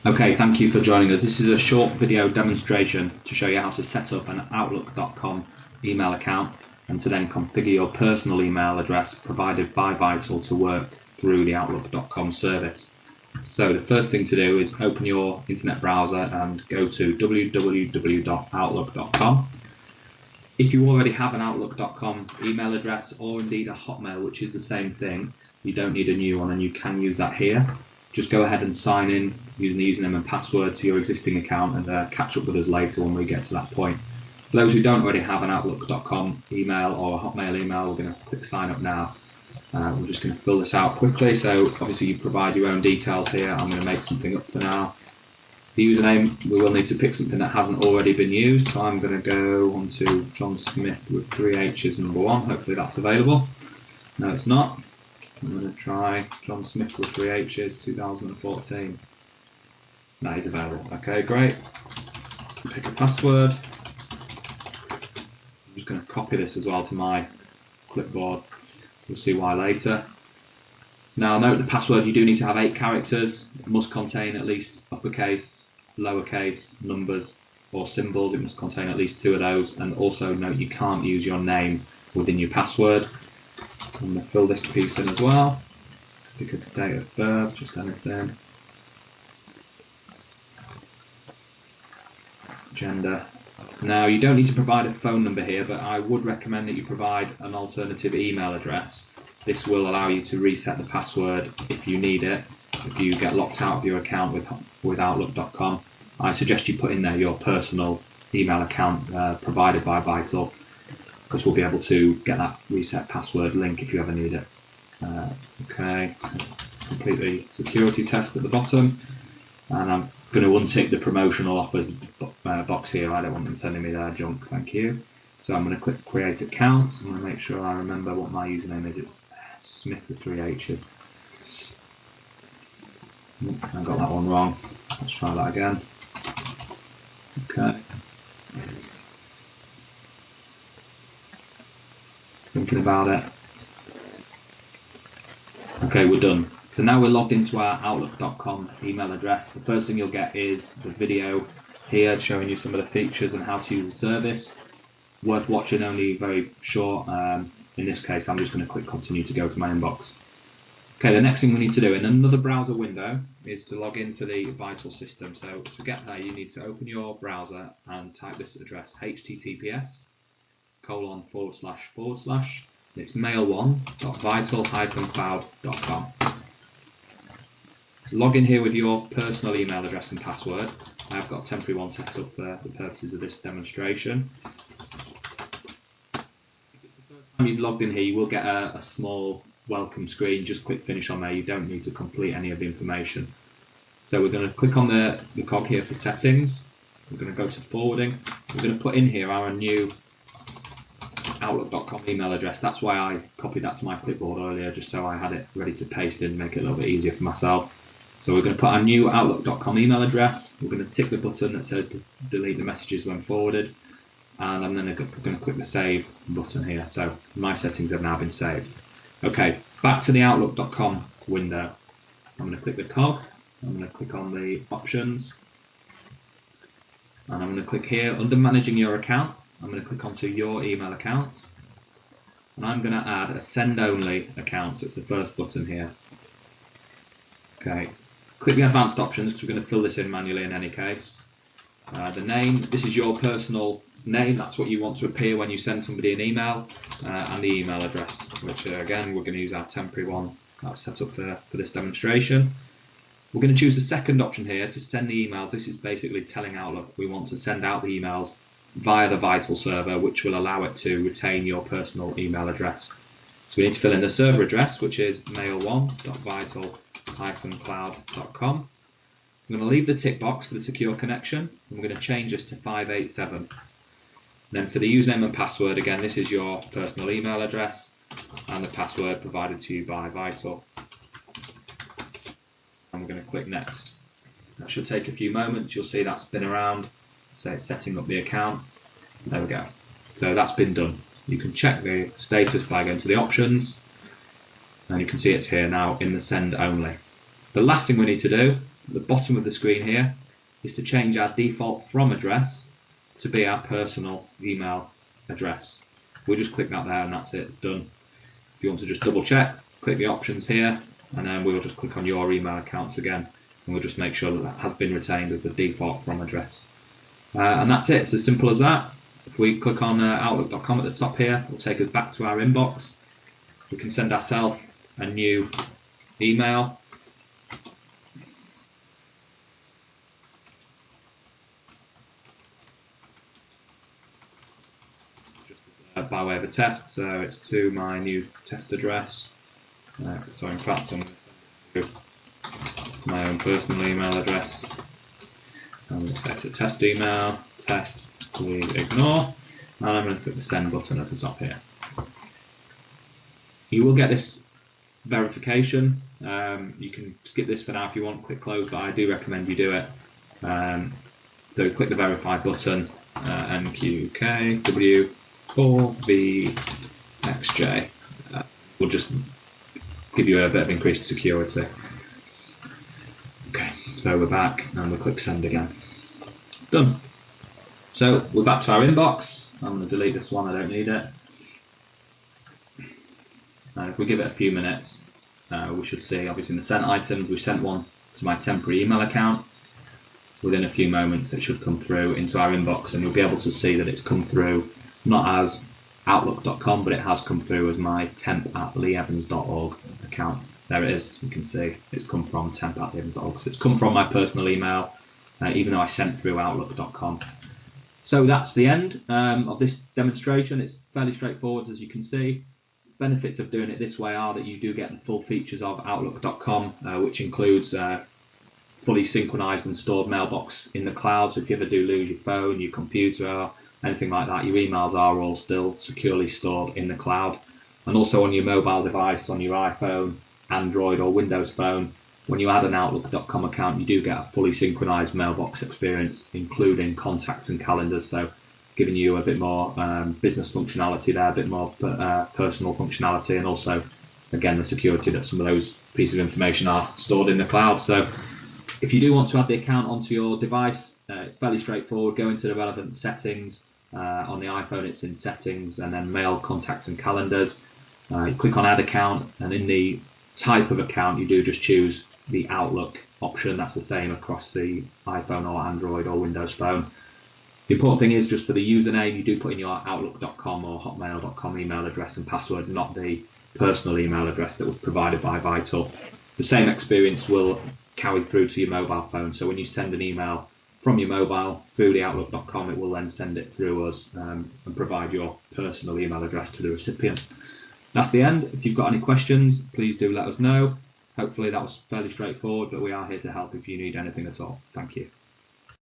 Okay, thank you for joining us. This is a short video demonstration to show you how to set up an Outlook.com email account and to then configure your personal email address provided by Vital to work through the Outlook.com service. So the first thing to do is open your internet browser and go to www.outlook.com. If you already have an Outlook.com email address or indeed a Hotmail, which is the same thing, you don't need a new one and you can use that here. Just go ahead and sign in using the username and password to your existing account and catch up with us later when we get to that point. For those who don't already have an Outlook.com email or a Hotmail email, we're going to click sign up now. We're just going to fill this out quickly. So obviously you provide your own details here. I'm going to make something up for now. The username, we will need to pick something that hasn't already been used. So I'm going to go on to John Smith with 3 H's number 1. Hopefully that's available. No, it's not. I'm going to try John Smith with 3 H's 2014. That is available. Okay, great. Pick a password. I'm just going to copy this as well to my clipboard. We'll see why later. Now note the password, you do need to have 8 characters. It must contain at least uppercase, lowercase, numbers or symbols. It must contain at least 2 of those. And also note you can't use your name within your password. I'm going to fill this piece in as well. Pick a date of birth, just anything. Gender. Now you don't need to provide a phone number here, but I would recommend that you provide an alternative email address. This will allow you to reset the password if you need it. If you get locked out of your account with Outlook.com, I suggest you put in there your personal email account provided by Vital, because we'll be able to get that reset password link if you ever need it. Okay, complete the security test at the bottom, and I'm going to untick the promotional offers box here. I don't want them sending me their junk, thank you. So I'm going to click create account. I'm going to make sure I remember what my username is. It's Smith with 3 H's. I got that one wrong. Let's try that again. Okay. Thinking about it. Okay, we're done. So now we're logged into our Outlook.com email address. The first thing you'll get is the video here showing you some of the features and how to use the service. Worth watching, only very short. In this case, I'm just going to click continue to go to my inbox. Okay, the next thing we need to do in another browser window is to log into the Vital system. So to get there, you need to open your browser and type this address, https://. It's mail1.vital-cloud.com. Log in here with your personal email address and password. I've got a temporary one set up for the purposes of this demonstration. If it's the first time you've logged in here, you will get a small welcome screen. Just click finish on there. You don't need to complete any of the information. So we're going to click on the cog here for settings. We're going to go to forwarding. We're going to put in here our new Outlook.com email address. That's why I copied that to my clipboard earlier, just so I had it ready to paste in, make it a little bit easier for myself. So we're going to put our new Outlook.com email address. We're going to tick the button that says to delete the messages when forwarded, and I'm then going to click the save button here. So my settings have now been saved. Okay, back to the Outlook.com window. I'm going to click the cog. I'm going to click on the options, and I'm going to click here under managing your account. I'm going to click onto your email accounts, and I'm going to add a send only account. So it's the first button here. Okay, click the advanced options because we're going to fill this in manually in any case. The name, this is your personal name, that's what you want to appear when you send somebody an email, and the email address, which again we're going to use our temporary one that's set up for this demonstration. We're going to choose the second option here to send the emails. This is basically telling Outlook we want to send out the emails via the Vital server, which will allow it to retain your personal email address. So we need to fill in the server address, which is mail1.vital-cloud.com. I'm going to leave the tick box for the secure connection, and we're going to change this to 587. Then for the username and password, again, this is your personal email address and the password provided to you by Vital. And we're going to click next. That should take a few moments. You'll see that's been around. So it's setting up the account. There we go. So that's been done. You can check the status by going to the options, and you can see it's here now in the send only. The last thing we need to do the bottom of the screen here is to change our default from address to be our personal email address. We'll just click that there and that's it, it's done. If you want to just double check, click the options here, and then we'll just click on your email accounts again, and we'll just make sure that that has been retained as the default from address. And that's it, it's as simple as that. If we click on Outlook.com at the top here, it will take us back to our inbox. We can send ourselves a new email. Just by way of a test, so it's to my new test address. So in fact, I'm going to send it to my own personal email address. I'm going to say it's a test email, test, please ignore, and I'm going to click the send button at the top here. You will get this verification. You can skip this for now if you want, click close, but I do recommend you do it. So click the verify button, NQKW4VXJ. Will just give you a bit of increased security. Okay, so we're back and we'll click send again. Done. So we're back to our inbox. I'm going to delete this one, I don't need it. And if we give it a few minutes, we should see, obviously in the sent items, we sent one to my temporary email account. Within a few moments it should come through into our inbox, and you'll be able to see that it's come through not as Outlook.com, but it has come through as my temp@leeevans.org account. There it is, you can see it's come from temp@leeevans.org. So it's come from my personal email, even though I sent through Outlook.com. So that's the end of this demonstration. It's fairly straightforward, as you can see. Benefits of doing it this way are that you do get the full features of Outlook.com, which includes fully synchronized and stored mailbox in the cloud. So if you ever do lose your phone, your computer, or anything like that, your emails are all still securely stored in the cloud. And also on your mobile device, on your iPhone, Android or Windows phone, when you add an Outlook.com account, you do get a fully synchronized mailbox experience, including contacts and calendars. So giving you a bit more business functionality there, a bit more personal functionality, and also, again, the security that some of those pieces of information are stored in the cloud. So if you do want to add the account onto your device, it's fairly straightforward. Go into the relevant settings. On the iPhone, it's in settings, and then mail, contacts and calendars. You click on add account, and in the type of account, you do just choose the Outlook option. That's the same across the iPhone or Android or Windows phone. The important thing is, just for the username, you do put in your Outlook.com or Hotmail.com email address and password, not the personal email address that was provided by Vital. The same experience will carry through to your mobile phone. So when you send an email from your mobile through the Outlook.com, it will then send it through us and provide your personal email address to the recipient. That's the end. If you've got any questions, please do let us know. Hopefully that was fairly straightforward, but we are here to help if you need anything at all. Thank you.